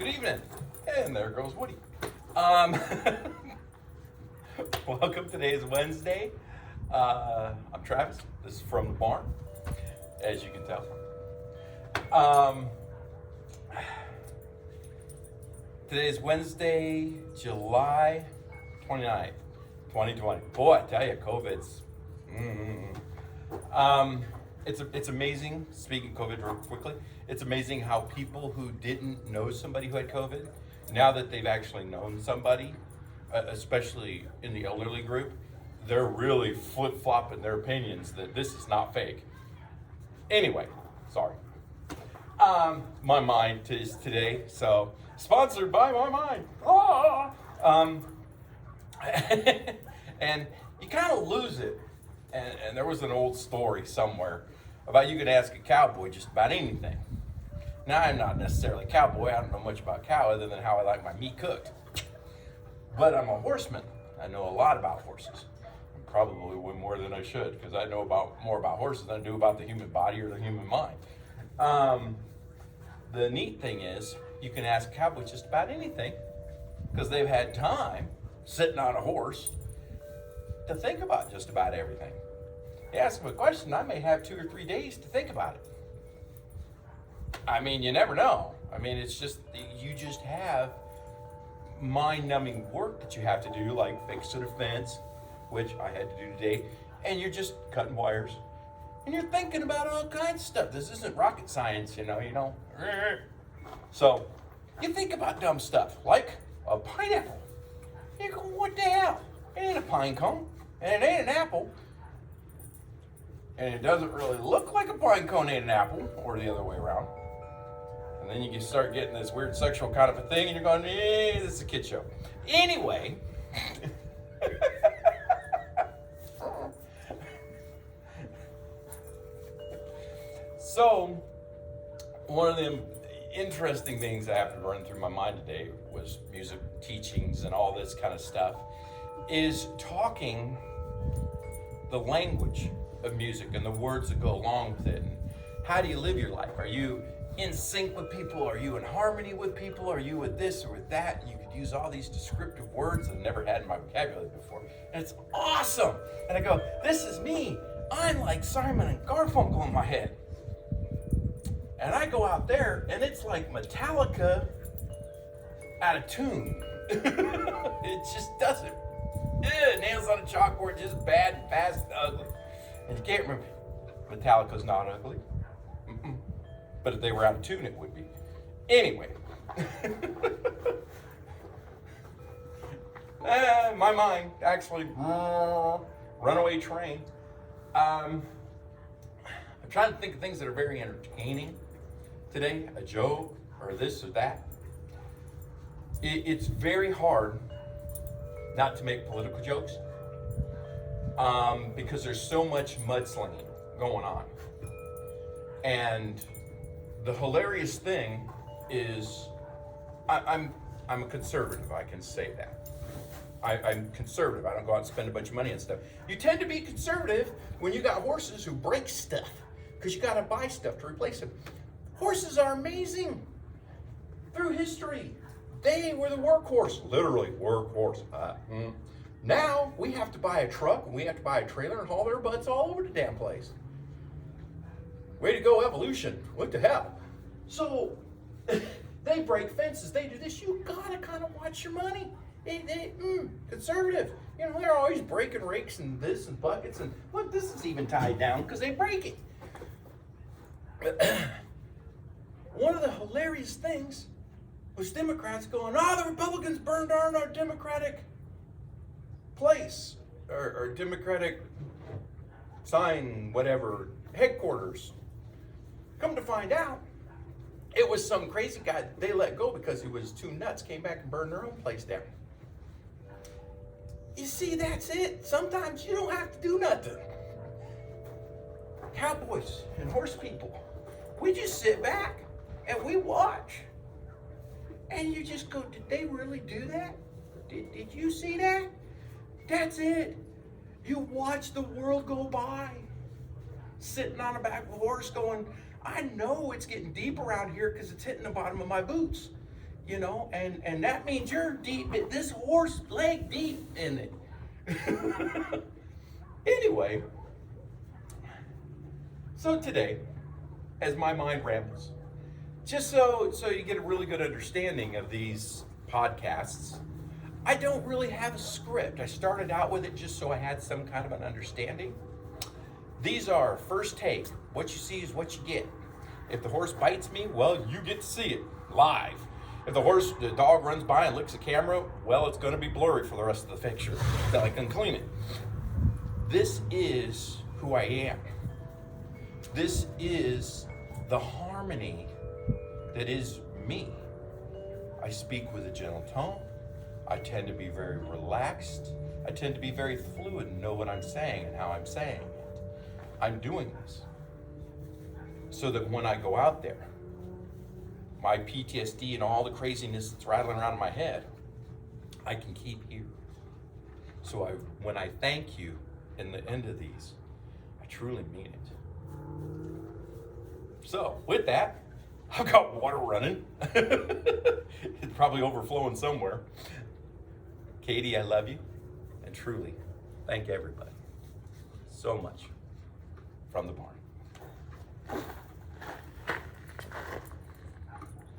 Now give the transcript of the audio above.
Good evening. And there goes Woody. Um, Welcome. Today is Wednesday. I'm Travis. This is from the barn, as you can tell. Today is Wednesday, July 29th, 2020. Boy, I tell you, COVID's. It's amazing, speaking of COVID real quickly, it's amazing how people who didn't know somebody who had COVID, now that they've actually known somebody, especially in the elderly group, they're really flip-flopping their opinions that this is not fake. Anyway, sorry. My mind is today, so sponsored by my mind. And you kind of lose it. And there was an old story somewhere about you could ask a cowboy just about anything. Now, I'm not necessarily a cowboy. I don't know much about cow other than how I like my meat cooked. But I'm a horseman. I know a lot about horses. Probably way more than I should, because I know more about horses than I do about the human body or the human mind. The neat thing is, you can ask a cowboy just about anything, because they've had time sitting on a horse to think about just about everything. You ask them a question, I may have 2 or 3 days to think about it. I mean, you never know. I mean, it's just, you just have mind-numbing work that you have to do, like fixing a fence, which I had to do today, and you're just cutting wires. And you're thinking about all kinds of stuff. This isn't rocket science, you know. So, you think about dumb stuff, like a pineapple. You go, what the hell? It ain't a pine cone, and it ain't an apple. And it doesn't really look like a pine cone ain't an apple, or the other way around. And then you can start getting this weird sexual kind of a thing, and you're going, this is a kid show. Anyway. So, one of the interesting things that happened to run through my mind today was music teachings and all this kind of stuff, is talking the language of music and the words that go along with it. And how do you live your life? Are you in sync with people? Are you in harmony with people? Are you with this or with that? You could use all these descriptive words that I've never had in my vocabulary before. And it's awesome. And I go, this is me. I'm like Simon and Garfunkel in my head. And I go out there and it's like Metallica out of tune. It just doesn't. Nails on a chalkboard, just bad and fast and ugly. And you can't remember. Metallica's not ugly. But if they were out of tune, it would be. Anyway. My mind, actually, runaway train. I'm trying to think of things that are very entertaining today, a joke or this or that. It's very hard not to make political jokes because there's so much mudslinging going on. And the hilarious thing is, I'm a conservative, I can say that. I'm conservative, I don't go out and spend a bunch of money on stuff. You tend to be conservative when you got horses who break stuff, because you gotta buy stuff to replace them. Horses are amazing through history. They were the workhorse, literally workhorse. Now we have to buy a truck and we have to buy a trailer and haul their butts all over the damn place. Way to go, evolution. What the hell? So they break fences, they do this. You gotta kind of watch your money. Conservative. You know, they're always breaking rakes and this and buckets and look, this is even tied down because they break it. One of the hilarious things was Democrats going, the Republicans burned down our Democratic place or Democratic sign, whatever, headquarters. Come to find out, it was some crazy guy that they let go because he was too nuts, came back and burned their own place down. You see, that's it. Sometimes you don't have to do nothing. Cowboys and horse people, we just sit back and we watch. And you just go, did they really do that? Did you see that? That's it. You watch the world go by. Sitting on the back of a horse going, I know it's getting deep around here because it's hitting the bottom of my boots. you know, and that means you're deep, this horse leg deep in it. Anyway, so today, as my mind rambles, just so you get a really good understanding of these podcasts, I don't really have a script. I started out with it just so I had some kind of an understanding. These are first take. What you see is what you get. If the horse bites me, well, you get to see it live. If the dog runs by and licks the camera, well, it's going to be blurry for the rest of the picture until I can clean it. This is who I am. This is the harmony that is me. I speak with a gentle tone. I tend to be very relaxed. I tend to be very fluid and know what I'm saying and how I'm saying it. I'm doing this so that when I go out there, my PTSD and all the craziness that's rattling around in my head, I can keep here. So when I thank you in the end of these, I truly mean it. So with that, I've got water running. It's probably overflowing somewhere. Katie, I love you. And truly, thank everybody so much from the barn.